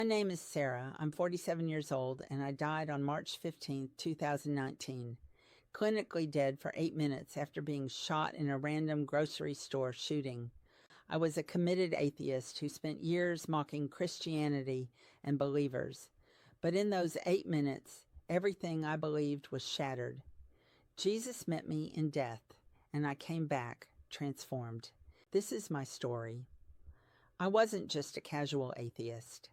My name is Sarah. I'm 47 years old, and I died on March 15, 2019, clinically dead for 8 minutes after being shot in a random grocery store shooting. I was a committed atheist who spent years mocking Christianity and believers. But in those 8 minutes, everything I believed was shattered. Jesus met me in death, and I came back transformed. This is my story. I wasn't just a casual atheist.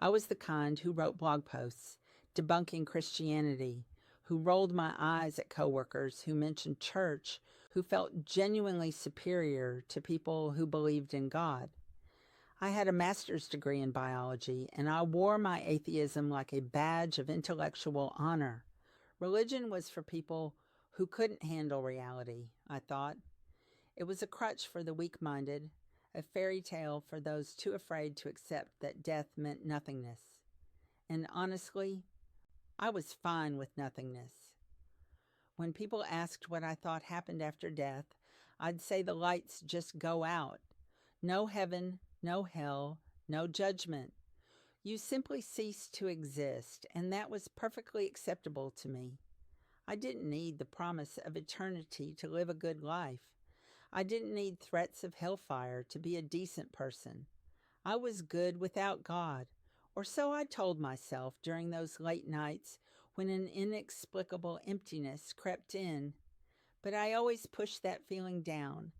I was the kind who wrote blog posts debunking Christianity, who rolled my eyes at coworkers who mentioned church, who felt genuinely superior to people who believed in God. I had a master's degree in biology, and I wore my atheism like a badge of intellectual honor. Religion was for people who couldn't handle reality, I thought. It was a crutch for the weak-minded, a fairy tale for those too afraid to accept that death meant nothingness. And honestly, I was fine with nothingness. When people asked what I thought happened after death, I'd say the lights just go out. No heaven, no hell, no judgment. You simply cease to exist, and that was perfectly acceptable to me. I didn't need the promise of eternity to live a good life. I didn't need threats of hellfire to be a decent person. I was good without God, or so I told myself during those late nights when an inexplicable emptiness crept in. But I always pushed that feeling down,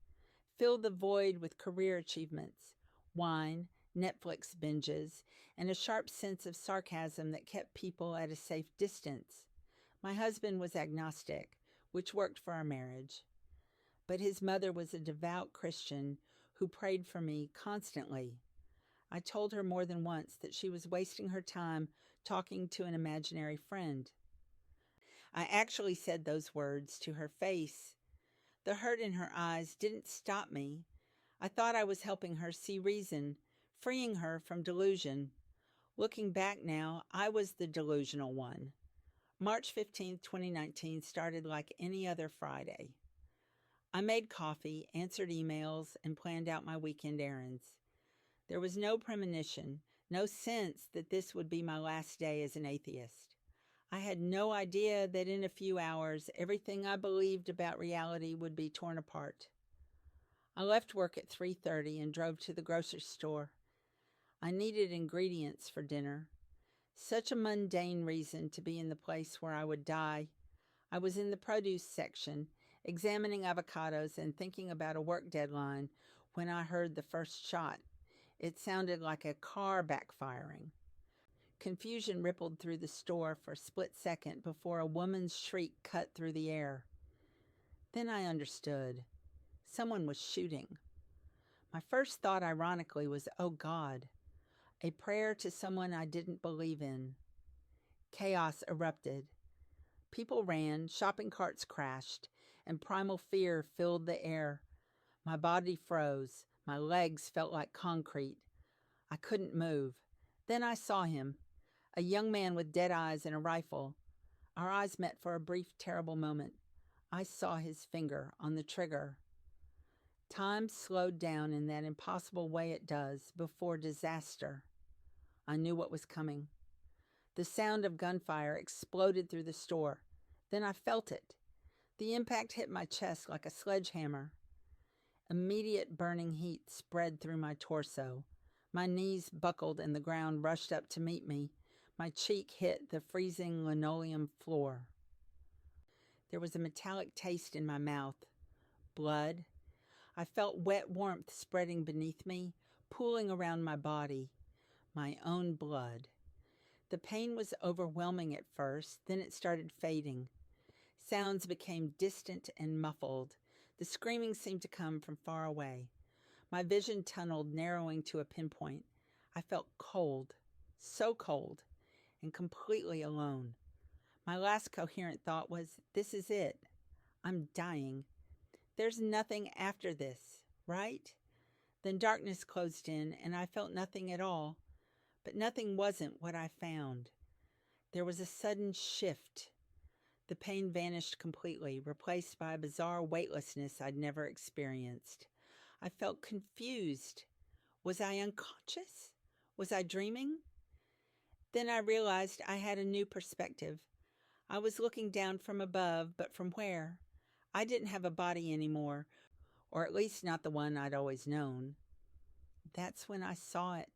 filled the void with career achievements, wine, Netflix binges, and a sharp sense of sarcasm that kept people at a safe distance. My husband was agnostic, which worked for our marriage. But his mother was a devout Christian who prayed for me constantly. I told her more than once that she was wasting her time talking to an imaginary friend. I actually said those words to her face. The hurt in her eyes didn't stop me. I thought I was helping her see reason, freeing her from delusion. Looking back now, I was the delusional one. March 15, 2019 started like any other Friday. I made coffee, answered emails, and planned out my weekend errands. There was no premonition, no sense that this would be my last day as an atheist. I had no idea that in a few hours, everything I believed about reality would be torn apart. I left work at 3:30 and drove to the grocery store. I needed ingredients for dinner. Such a mundane reason to be in the place where I would die. I was in the produce section, examining avocados and thinking about a work deadline when I heard the first shot. It sounded like a car backfiring. Confusion rippled through the store for a split second before a woman's shriek cut through the air. Then I understood. Someone was shooting. My first thought, ironically, was, "Oh God," a prayer to someone I didn't believe in. Chaos erupted. People ran, shopping carts crashed, and primal fear filled the air. My body froze. My legs felt like concrete. I couldn't move. Then I saw him, a young man with dead eyes and a rifle. Our eyes met for a brief, terrible moment. I saw his finger on the trigger. Time slowed down in that impossible way it does before disaster. I knew what was coming. The sound of gunfire exploded through the store. Then I felt it. The impact hit my chest like a sledgehammer. Immediate burning heat spread through my torso. My knees buckled and the ground rushed up to meet me. My cheek hit the freezing linoleum floor. There was a metallic taste in my mouth. Blood. I felt wet warmth spreading beneath me, pooling around my body. My own blood. The pain was overwhelming at first, then it started fading. Sounds became distant and muffled. The screaming seemed to come from far away. My vision tunneled, narrowing to a pinpoint. I felt cold, so cold, and completely alone. My last coherent thought was, "This is it. I'm dying. There's nothing after this, right?" Then darkness closed in, and I felt nothing at all. But nothing wasn't what I found. There was a sudden shift. The pain vanished completely, replaced by a bizarre weightlessness I'd never experienced. I felt confused. Was I unconscious? Was I dreaming? Then I realized I had a new perspective. I was looking down from above, but from where? I didn't have a body anymore, or at least not the one I'd always known. That's when I saw it.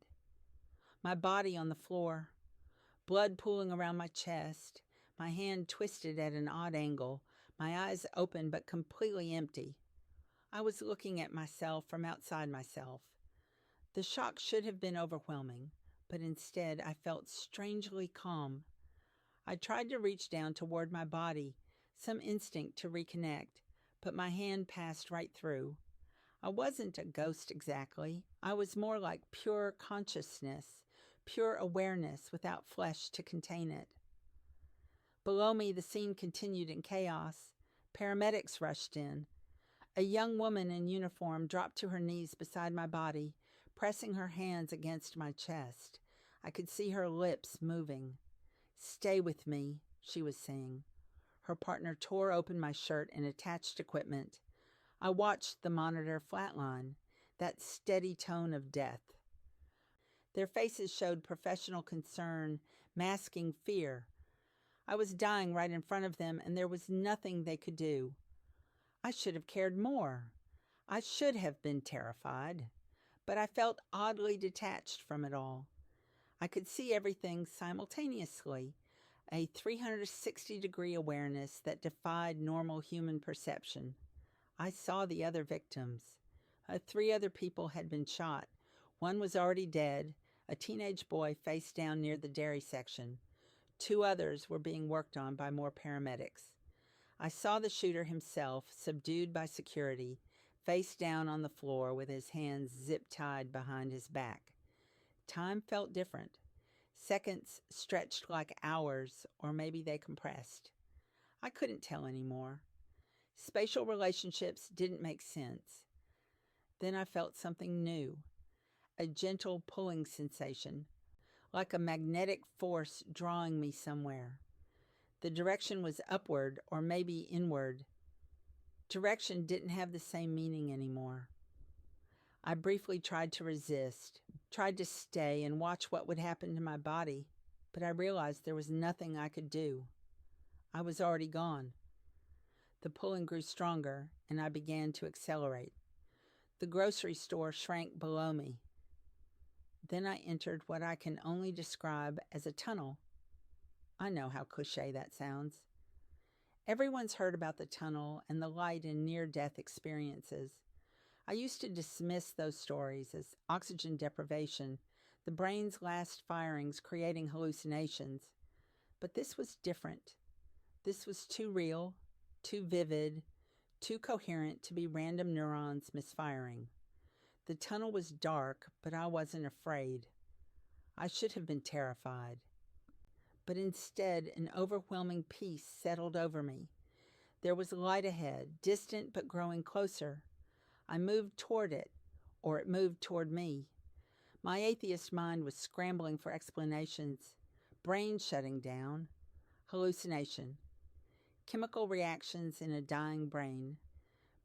My body on the floor, blood pooling around my chest, my hand twisted at an odd angle, my eyes open but completely empty. I was looking at myself from outside myself. The shock should have been overwhelming, but instead I felt strangely calm. I tried to reach down toward my body, some instinct to reconnect, but my hand passed right through. I wasn't a ghost exactly. I was more like pure consciousness, pure awareness without flesh to contain it. Below me, the scene continued in chaos. Paramedics rushed in. A young woman in uniform dropped to her knees beside my body, pressing her hands against my chest. I could see her lips moving. "Stay with me," she was saying. Her partner tore open my shirt and attached equipment. I watched the monitor flatline, that steady tone of death. Their faces showed professional concern, masking fear. I was dying right in front of them, and there was nothing they could do. I should have cared more. I should have been terrified, but I felt oddly detached from it all. I could see everything simultaneously, a 360-degree awareness that defied normal human perception. I saw the other victims. 3 other people had been shot. One was already dead, a teenage boy face down near the dairy section. 2 others were being worked on by more paramedics. I saw the shooter himself, subdued by security, face down on the floor with his hands zip-tied behind his back. Time felt different. Seconds stretched like hours, or maybe they compressed. I couldn't tell anymore. Spatial relationships didn't make sense. Then I felt something new, a gentle pulling sensation, like a magnetic force drawing me somewhere. The direction was upward or maybe inward. Direction didn't have the same meaning anymore. I briefly tried to resist, tried to stay and watch what would happen to my body, but I realized there was nothing I could do. I was already gone. The pulling grew stronger, and I began to accelerate. The grocery store shrank below me. Then I entered what I can only describe as a tunnel. I know how cliché that sounds. Everyone's heard about the tunnel and the light in near-death experiences. I used to dismiss those stories as oxygen deprivation, the brain's last firings creating hallucinations. But this was different. This was too real, too vivid, too coherent to be random neurons misfiring. The tunnel was dark, but I wasn't afraid. I should have been terrified. But instead, an overwhelming peace settled over me. There was light ahead, distant but growing closer. I moved toward it, or it moved toward me. My atheist mind was scrambling for explanations. Brain shutting down. Hallucination. Chemical reactions in a dying brain.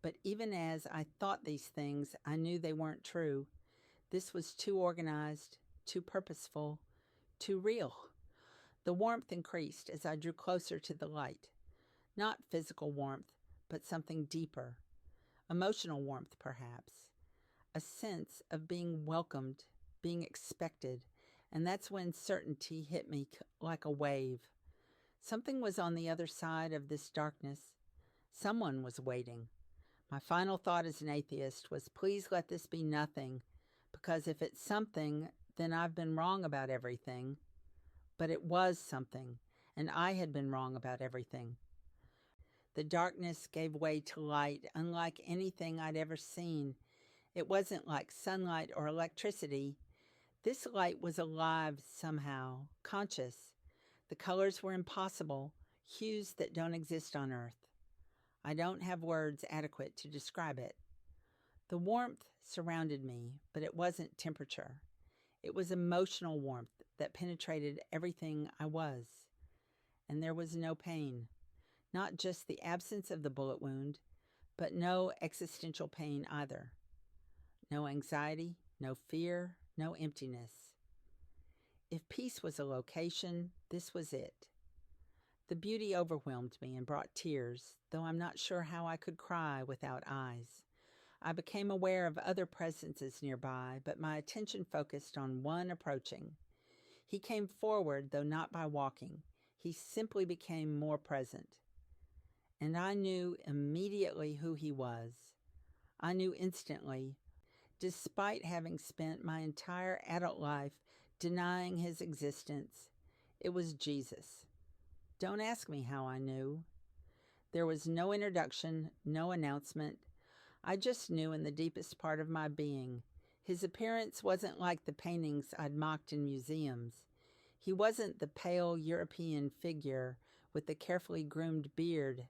But even as I thought these things, I knew they weren't true. This was too organized, too purposeful, too real. The warmth increased as I drew closer to the light. Not physical warmth, but something deeper. Emotional warmth, perhaps. A sense of being welcomed, being expected, and that's when certainty hit me like a wave. Something was on the other side of this darkness. Someone was waiting. My final thought as an atheist was, please let this be nothing, because if it's something, then I've been wrong about everything. But it was something, and I had been wrong about everything. The darkness gave way to light, unlike anything I'd ever seen. It wasn't like sunlight or electricity. This light was alive somehow, conscious. The colors were impossible, hues that don't exist on Earth. I don't have words adequate to describe it. The warmth surrounded me, but it wasn't temperature. It was emotional warmth that penetrated everything I was. And there was no pain. Not just the absence of the bullet wound, but no existential pain either. No anxiety, no fear, no emptiness. If peace was a location, this was it. The beauty overwhelmed me and brought tears, though I'm not sure how I could cry without eyes. I became aware of other presences nearby, but my attention focused on one approaching. He came forward, though not by walking. He simply became more present. And I knew immediately who he was. I knew instantly, despite having spent my entire adult life denying his existence, it was Jesus. Don't ask me how I knew. There was no introduction, no announcement. I just knew in the deepest part of my being. His appearance wasn't like the paintings I'd mocked in museums. He wasn't the pale European figure with the carefully groomed beard.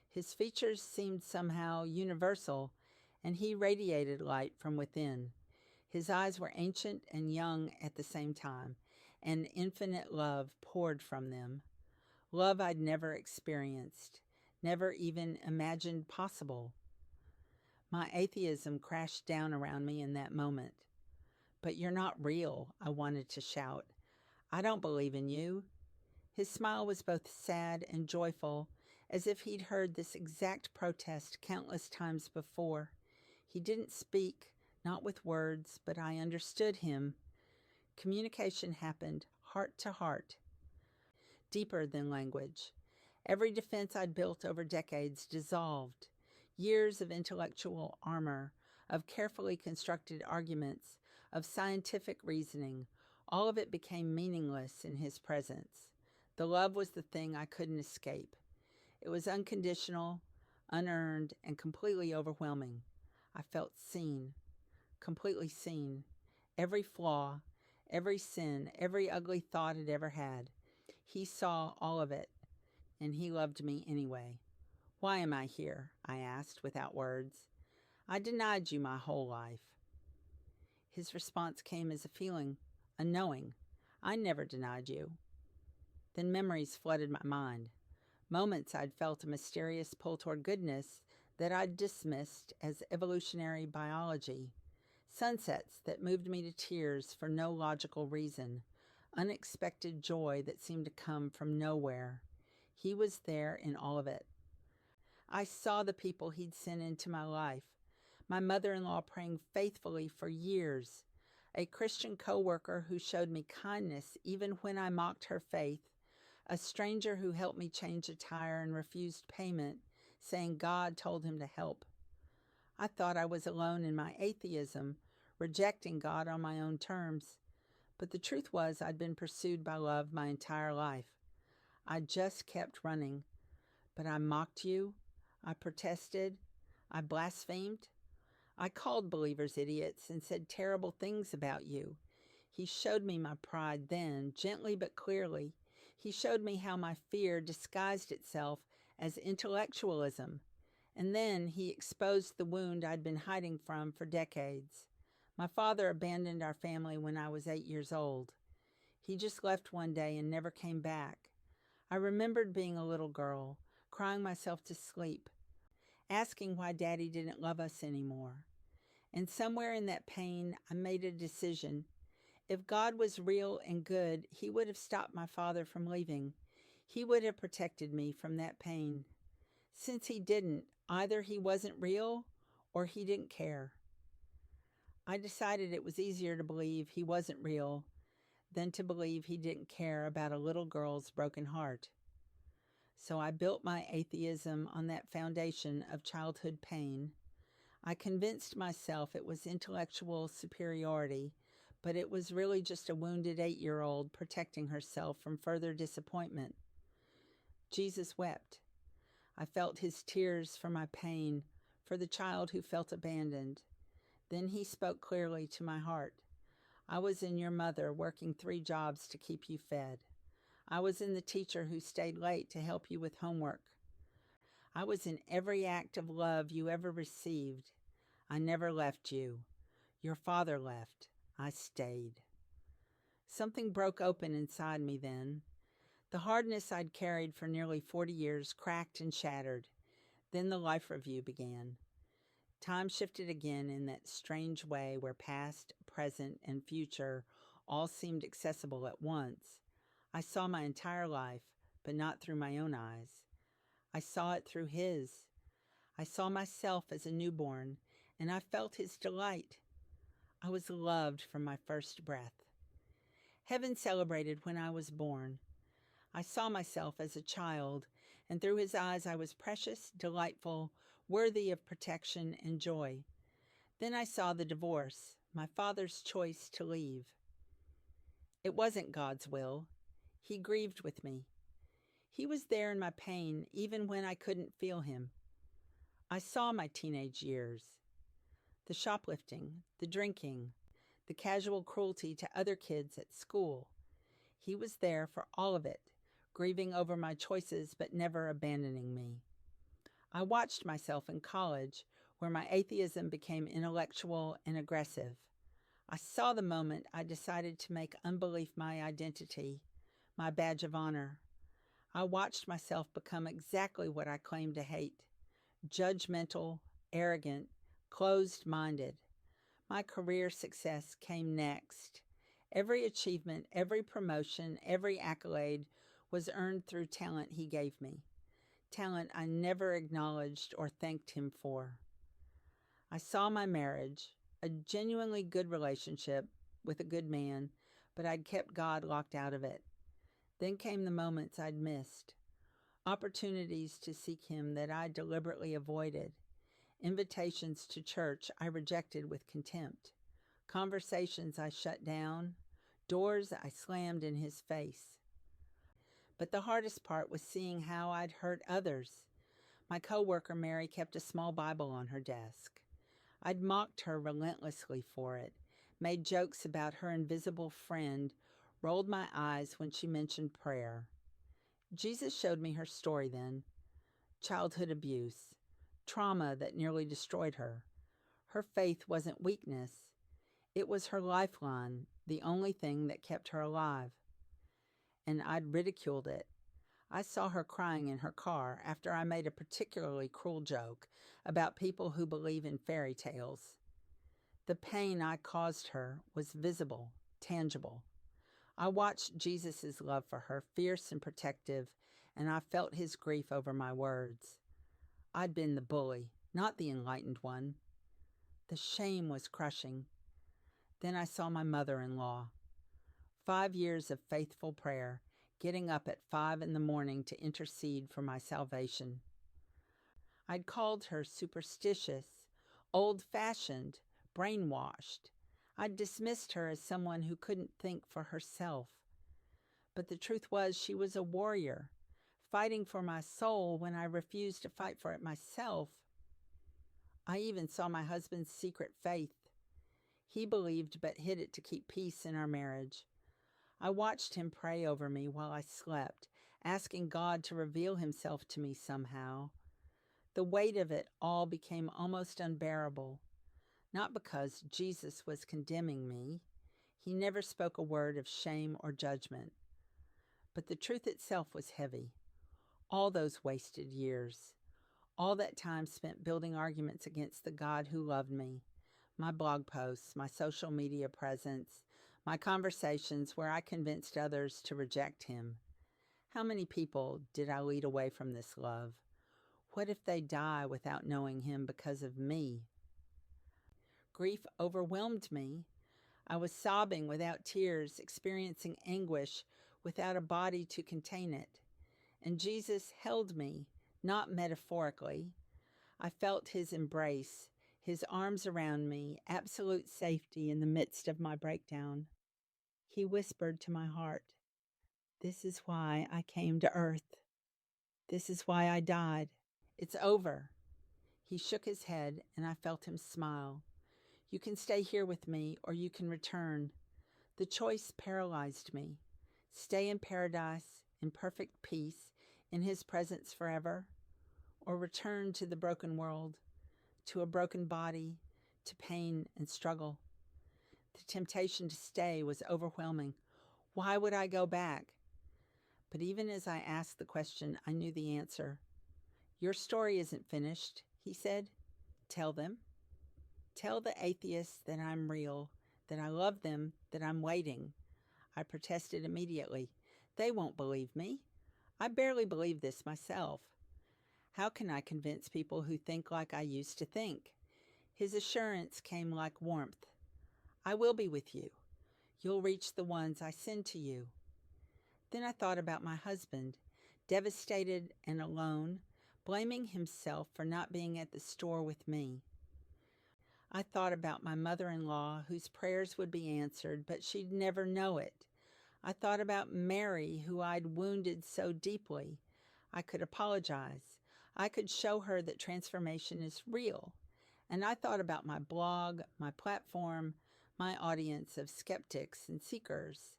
His features seemed somehow universal, and he radiated light from within. His eyes were ancient and young at the same time, and infinite love poured from them. Love I'd never experienced, never even imagined possible. My atheism crashed down around me in that moment. "But you're not real," I wanted to shout. "I don't believe in you." His smile was both sad and joyful, as if he'd heard this exact protest countless times before. He didn't speak, not with words, but I understood him. Communication happened, heart to heart, deeper than language. Every defense I'd built over decades dissolved. Years of intellectual armor, of carefully constructed arguments, of scientific reasoning, all of it became meaningless in his presence. The love was the thing I couldn't escape. It was unconditional, unearned, and completely overwhelming. I felt seen, completely seen. Every flaw, every sin, every ugly thought I'd ever had. He saw all of it, and he loved me anyway. "Why am I here?" I asked without words. "I denied you my whole life." His response came as a feeling, a knowing. "I never denied you." Then memories flooded my mind. Moments I'd felt a mysterious pull toward goodness that I'd dismissed as evolutionary biology. Sunsets that moved me to tears for no logical reason. Unexpected joy that seemed to come from nowhere. He was there in all of it. I saw the people he'd sent into my life. My mother-in-law praying faithfully for years. A Christian co-worker who showed me kindness even when I mocked her faith. A stranger who helped me change a tire and refused payment, saying God told him to help. I thought I was alone in my atheism, rejecting God on my own terms. But the truth was I'd been pursued by love my entire life. I just kept running. But I mocked you. I protested. I blasphemed. I called believers idiots and said terrible things about you. He showed me my pride then, gently but clearly. He showed me how my fear disguised itself as intellectualism. And then he exposed the wound I'd been hiding from for decades. My father abandoned our family when I was 8 years old. He just left one day and never came back. I remembered being a little girl, crying myself to sleep, asking why Daddy didn't love us anymore. And somewhere in that pain, I made a decision. If God was real and good, he would have stopped my father from leaving. He would have protected me from that pain. Since he didn't, either he wasn't real or he didn't care. I decided it was easier to believe he wasn't real than to believe he didn't care about a little girl's broken heart. So I built my atheism on that foundation of childhood pain. I convinced myself it was intellectual superiority, but it was really just a wounded 8-year-old protecting herself from further disappointment. Jesus wept. I felt his tears for my pain, for the child who felt abandoned. Then he spoke clearly to my heart. I was in your mother working 3 jobs to keep you fed. I was in the teacher who stayed late to help you with homework. I was in every act of love you ever received. I never left you. Your father left. I stayed. Something broke open inside me then. The hardness I'd carried for nearly 40 years cracked and shattered. Then the life review began. Time shifted again in that strange way where past, present, and future all seemed accessible at once. I saw my entire life, but not through my own eyes. I saw it through his. I saw myself as a newborn, and I felt his delight. I was loved from my first breath. Heaven celebrated when I was born. I saw myself as a child, and through his eyes I was precious, delightful, worthy of protection and joy. Then I saw the divorce, my father's choice to leave. It wasn't God's will. He grieved with me. He was there in my pain, even when I couldn't feel him. I saw my teenage years. The shoplifting, the drinking, the casual cruelty to other kids at school. He was there for all of it, grieving over my choices but never abandoning me. I watched myself in college, where my atheism became intellectual and aggressive. I saw the moment I decided to make unbelief my identity, my badge of honor. I watched myself become exactly what I claimed to hate: judgmental, arrogant, closed-minded. My career success came next. Every achievement, every promotion, every accolade was earned through talent he gave me. Talent I never acknowledged or thanked him for. I saw my marriage, a genuinely good relationship with a good man, but I'd kept God locked out of it. Then came the moments I'd missed, opportunities to seek him that I deliberately avoided, invitations to church I rejected with contempt, conversations I shut down, doors I slammed in his face. But the hardest part was seeing how I'd hurt others. My coworker Mary kept a small Bible on her desk. I'd mocked her relentlessly for it, made jokes about her invisible friend, rolled my eyes when she mentioned prayer. Jesus showed me her story then. Childhood abuse, trauma that nearly destroyed her. Her faith wasn't weakness. It was her lifeline, the only thing that kept her alive. And I'd ridiculed it. I saw her crying in her car after I made a particularly cruel joke about people who believe in fairy tales. The pain I caused her was visible, tangible. I watched Jesus' love for her, fierce and protective, and I felt his grief over my words. I'd been the bully, not the enlightened one. The shame was crushing. Then I saw my mother-in-law. 5 years of faithful prayer, getting up at 5 a.m. to intercede for my salvation. I'd called her superstitious, old-fashioned, brainwashed. I'd dismissed her as someone who couldn't think for herself. But the truth was, she was a warrior, fighting for my soul when I refused to fight for it myself. I even saw my husband's secret faith. He believed but hid it to keep peace in our marriage. I watched him pray over me while I slept, asking God to reveal himself to me somehow. The weight of it all became almost unbearable, not because Jesus was condemning me. He never spoke a word of shame or judgment. But the truth itself was heavy. All those wasted years, all that time spent building arguments against the God who loved me, my blog posts, my social media presence, my conversations where I convinced others to reject him. How many people did I lead away from this love? What if they die without knowing him because of me? Grief overwhelmed me. I was sobbing without tears, experiencing anguish without a body to contain it. And Jesus held me, not metaphorically. I felt his embrace, his arms around me, absolute safety in the midst of my breakdown. He whispered to my heart, "This is why I came to earth. This is why I died. It's over." He shook his head, and I felt him smile. "You can stay here with me, or you can return." The choice paralyzed me. Stay in paradise, in perfect peace, in his presence forever, or return to the broken world, to a broken body, to pain and struggle. The temptation to stay was overwhelming. Why would I go back? But even as I asked the question, I knew the answer. "Your story isn't finished," he said. "Tell them. Tell the atheists that I'm real, that I love them, that I'm waiting. I protested immediately. They won't believe me. I barely believe this myself. How can I convince people who think like I used to think? His assurance came like warmth. I will be with you. You'll reach the ones I send to you. Then I thought about my husband, devastated and alone, blaming himself for not being at the store with me. I thought about my mother-in-law, whose prayers would be answered, but she'd never know it. I thought about Mary, who I'd wounded so deeply. I could apologize. I could show her that transformation is real. And I thought about my blog, my platform, my audience of skeptics and seekers.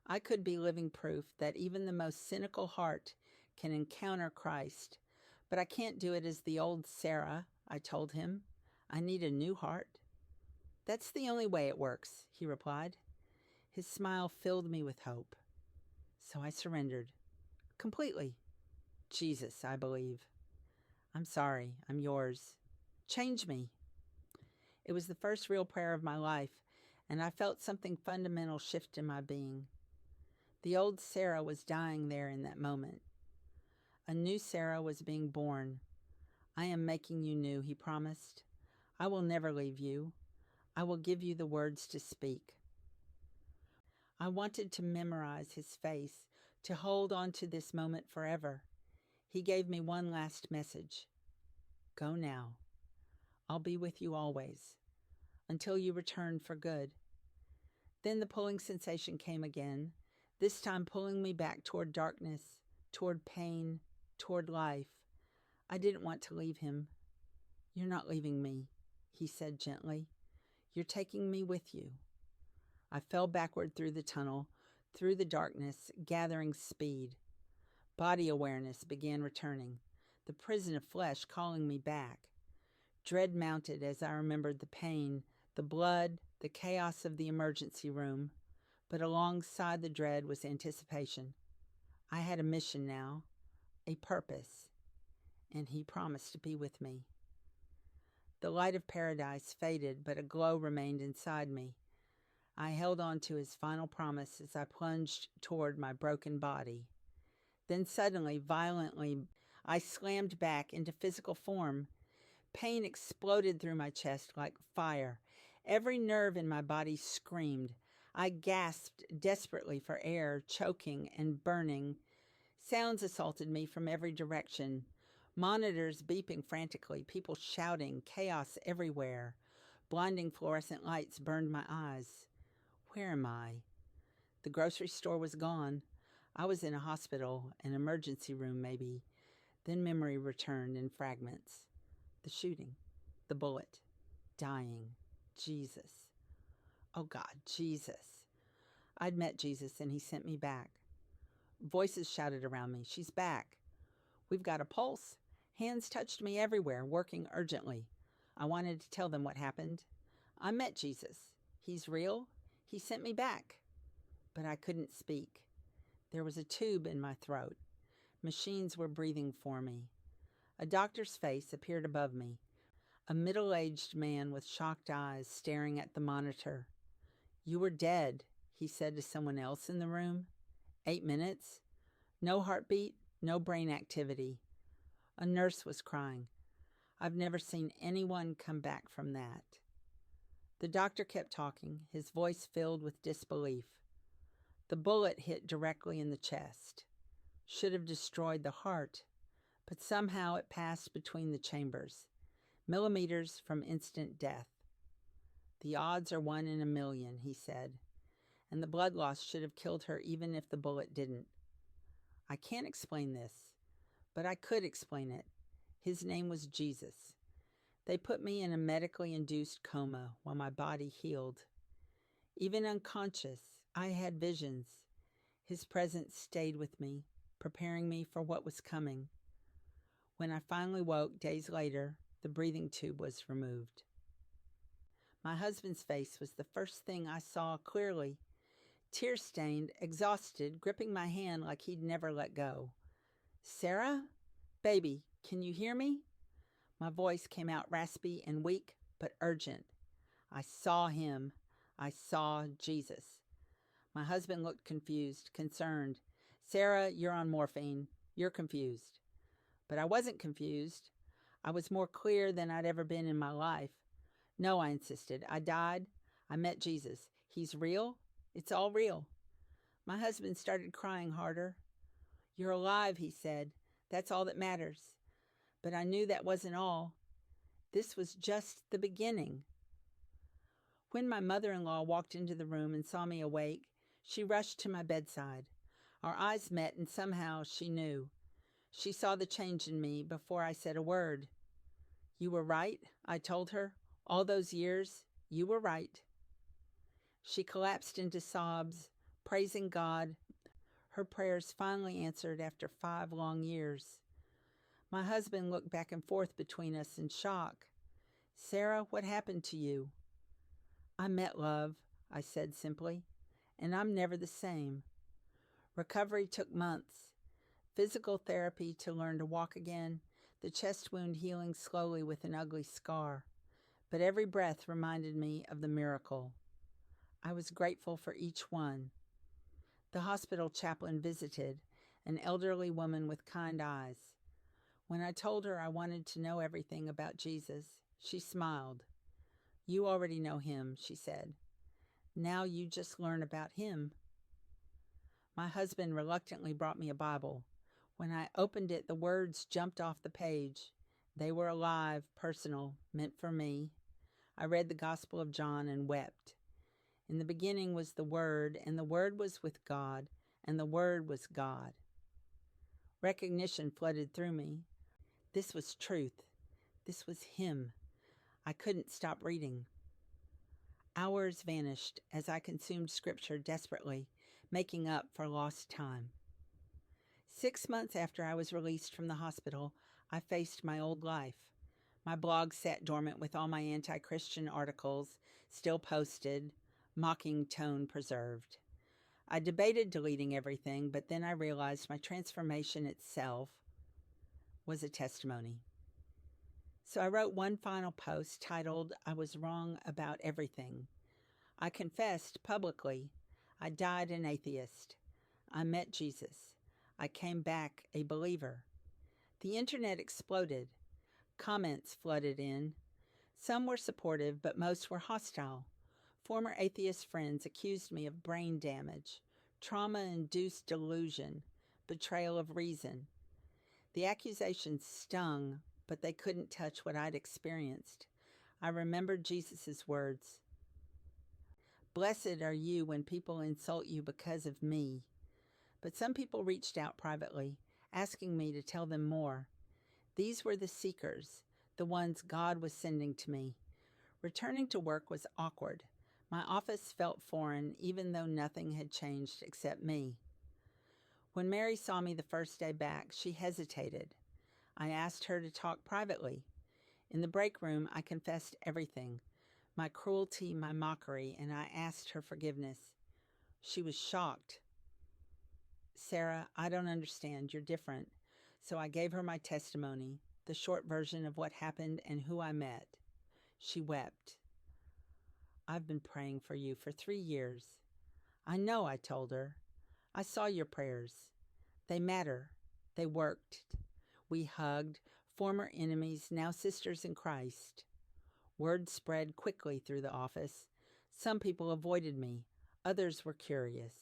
I could be living proof that even the most cynical heart can encounter Christ. But I can't do it as the old Sarah, I told him. I need a new heart. That's the only way it works, he replied. His smile filled me with hope. So I surrendered. Completely. Jesus, I believe. I'm sorry. I'm yours. Change me. It was the first real prayer of my life, and I felt something fundamental shift in my being. The old Sarah was dying there in that moment. A new Sarah was being born. I am making you new, he promised. I will never leave you. I will give you the words to speak. I wanted to memorize his face, to hold on to this moment forever. He gave me one last message. Go now. I'll be with you always, until you return for good. Then the pulling sensation came again, this time pulling me back toward darkness, toward pain, toward life. I didn't want to leave him. You're not leaving me, he said gently. You're taking me with you. I fell backward through the tunnel, through the darkness, gathering speed. Body awareness began returning, the prison of flesh calling me back. Dread mounted as I remembered the pain, the blood, the chaos of the emergency room. But alongside the dread was anticipation. I had a mission now, a purpose, and he promised to be with me. The light of paradise faded, but a glow remained inside me. I held on to his final promise as I plunged toward my broken body. Then suddenly, violently, I slammed back into physical form. Pain exploded through my chest like fire. Every nerve in my body screamed. I gasped desperately for air, choking and burning. Sounds assaulted me from every direction. Monitors beeping frantically, people shouting, chaos everywhere. Blinding fluorescent lights burned my eyes. Where am I? The grocery store was gone. I was in a hospital, an emergency room maybe. Then memory returned in fragments. The shooting, the bullet, dying, Jesus. Oh God, Jesus. I'd met Jesus and he sent me back. Voices shouted around me, she's back. We've got a pulse. Hands touched me everywhere, working urgently. I wanted to tell them what happened. I met Jesus. He's real. He sent me back. But I couldn't speak. There was a tube in my throat. Machines were breathing for me. A doctor's face appeared above me. A middle-aged man with shocked eyes staring at the monitor. You were dead, he said to someone else in the room. 8 minutes. No heartbeat, no brain activity. A nurse was crying. I've never seen anyone come back from that. The doctor kept talking, his voice filled with disbelief. The bullet hit directly in the chest. Should have destroyed the heart, but somehow it passed between the chambers, millimeters from instant death. The odds are 1 in a million, he said, and the blood loss should have killed her even if the bullet didn't. I can't explain this, but I could explain it. His name was Jesus. They put me in a medically induced coma while my body healed. Even unconscious, I had visions. His presence stayed with me, preparing me for what was coming. When I finally woke days later, the breathing tube was removed. My husband's face was the first thing I saw clearly. Tear-stained, exhausted, gripping my hand like he'd never let go. Sarah? Baby, can you hear me? My voice came out raspy and weak, but urgent. I saw him. I saw Jesus. My husband looked confused, concerned. Sarah, you're on morphine. You're confused. But I wasn't confused. I was more clear than I'd ever been in my life. No, I insisted. I died. I met Jesus. He's real. It's all real. My husband started crying harder. You're alive, he said. That's all that matters. But I knew that wasn't all. This was just the beginning. When my mother-in-law walked into the room and saw me awake, she rushed to my bedside. Our eyes met, and somehow she knew. She saw the change in me before I said a word. You were right, I told her. All those years, you were right. She collapsed into sobs, praising God, her prayers finally answered after 5 long years. My husband looked back and forth between us in shock. Sarah, what happened to you? I met love, I said simply, and I'm never the same. Recovery took months. Physical therapy to learn to walk again, the chest wound healing slowly with an ugly scar. But every breath reminded me of the miracle. I was grateful for each one. The hospital chaplain visited, an elderly woman with kind eyes. When I told her I wanted to know everything about Jesus, she smiled. You already know him, she said. Now you just learn about him. My husband reluctantly brought me a Bible. When I opened it, the words jumped off the page. They were alive, personal, meant for me. I read the Gospel of John and wept. In the beginning was the Word, and the Word was with God, and the Word was God. Recognition flooded through me. This was truth. This was Him. I couldn't stop reading. Hours vanished as I consumed Scripture desperately, making up for lost time. 6 months after I was released from the hospital, I faced my old life. My blog sat dormant with all my anti-Christian articles still posted, mocking tone preserved. I debated deleting everything, but then I realized my transformation itself was a testimony. So I wrote one final post titled, I was wrong about everything. I confessed publicly. I died an atheist. I met Jesus. I came back a believer. The internet exploded. Comments flooded in. Some were supportive, but most were hostile. Former atheist friends accused me of brain damage, trauma-induced delusion, betrayal of reason. The accusations stung, but they couldn't touch what I'd experienced. I remembered Jesus' words. Blessed are you when people insult you because of me. But some people reached out privately, asking me to tell them more. These were the seekers, the ones God was sending to me. Returning to work was awkward. My office felt foreign, even though nothing had changed except me. When Mary saw me the first day back, she hesitated. I asked her to talk privately. In the break room, I confessed everything, my cruelty, my mockery, and I asked her forgiveness. She was shocked. Sarah, I don't understand. You're different. So I gave her my testimony, the short version of what happened and who I met. She wept. I've been praying for you for 3 years. I know, I told her. I saw your prayers. They matter. They worked. We hugged, former enemies, now sisters in Christ. Word spread quickly through the office. Some people avoided me. Others were curious.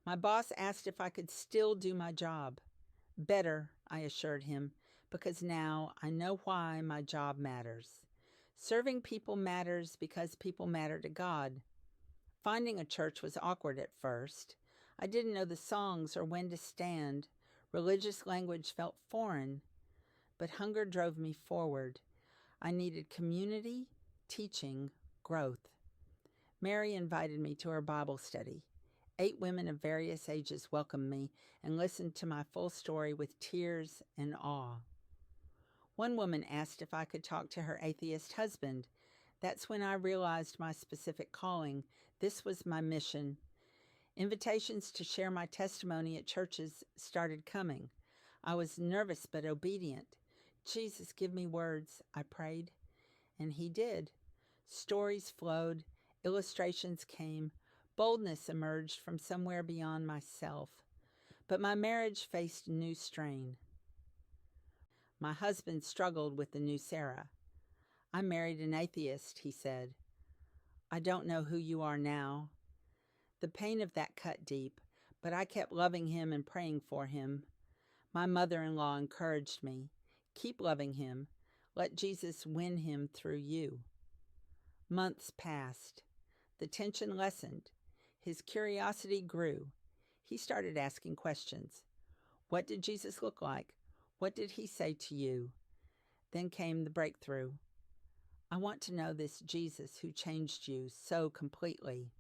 My boss asked if I could still do my job. Better, I assured him, because now I know why my job matters. Serving people matters because people matter to God. Finding a church was awkward at first. I didn't know the songs or when to stand. Religious language felt foreign. But hunger drove me forward. I needed community, teaching, growth. Mary invited me to her Bible study. 8 women of various ages welcomed me and listened to my full story with tears and awe. One woman asked if I could talk to her atheist husband. That's when I realized my specific calling. This was my mission. Invitations to share my testimony at churches started coming. I was nervous but obedient. Jesus, give me words, I prayed. And he did. Stories flowed, illustrations came, Boldness emerged from somewhere beyond myself, but my marriage faced new strain. My husband struggled with the new Sarah. "I married an atheist," he said. "I don't know who you are now." The pain of that cut deep, but I kept loving him and praying for him. My mother-in-law encouraged me. "Keep loving him. Let Jesus win him through you." Months passed. The tension lessened. His curiosity grew. He started asking questions. What did Jesus look like? What did he say to you? Then came the breakthrough. "I want to know this Jesus who changed you so completely."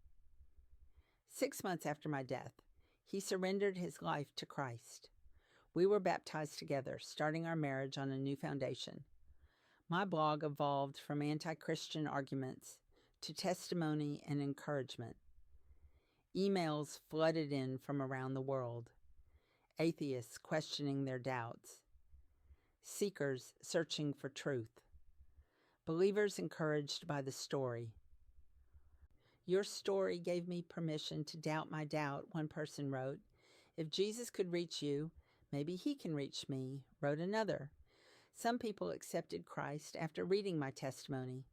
6 months after my death, he surrendered his life to Christ. We were baptized together, starting our marriage on a new foundation. My blog evolved from anti-Christian arguments to testimony and encouragement. Emails flooded in from around the world. Atheists questioning their doubts. Seekers searching for truth. Believers encouraged by the story. "Your story gave me permission to doubt my doubt," one person wrote. "If Jesus could reach you, maybe he can reach me," wrote another. Some people accepted Christ after reading my testimony.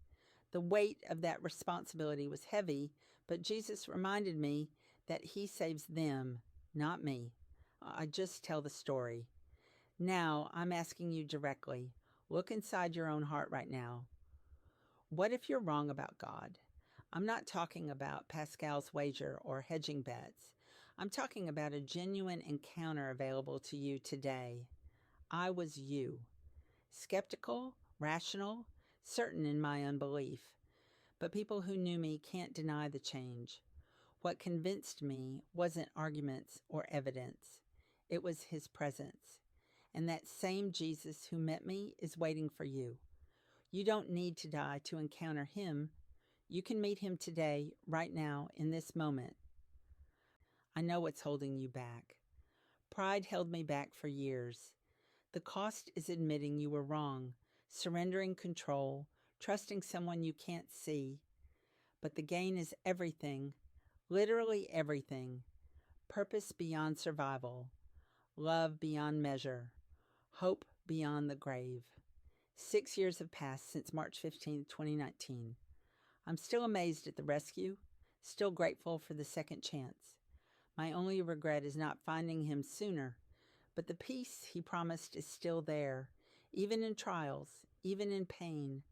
The weight of that responsibility was heavy, but Jesus reminded me that he saves them, not me. I just tell the story. Now, I'm asking you directly, look inside your own heart right now. What if you're wrong about God? I'm not talking about Pascal's wager or hedging bets. I'm talking about a genuine encounter available to you today. I was you. Skeptical, rational, certain in my unbelief. But people who knew me can't deny the change. What convinced me wasn't arguments or evidence. It was his presence. And that same Jesus who met me is waiting for you. You don't need to die to encounter him. You can meet him today, right now, in this moment. I know what's holding you back. Pride held me back for years. The cost is admitting you were wrong, surrendering control, trusting someone you can't see. But the gain is everything, literally everything. Purpose beyond survival, love beyond measure, hope beyond the grave. 6 years have passed since March 15, 2019. I'm still amazed at the rescue, still grateful for the second chance. My only regret is not finding him sooner, but the peace he promised is still there, even in trials, even in pain.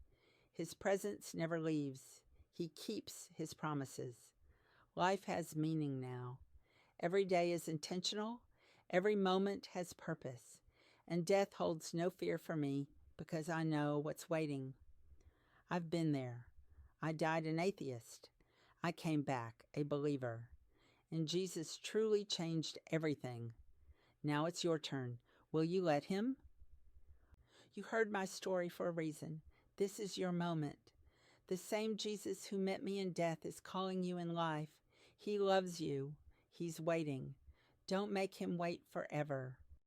His presence never leaves. He keeps his promises. Life has meaning now. Every day is intentional. Every moment has purpose. And death holds no fear for me because I know what's waiting. I've been there. I died an atheist. I came back a believer. And Jesus truly changed everything. Now it's your turn. Will you let him? You heard my story for a reason. This is your moment. The same Jesus who met me in death is calling you in life. He loves you. He's waiting. Don't make him wait forever.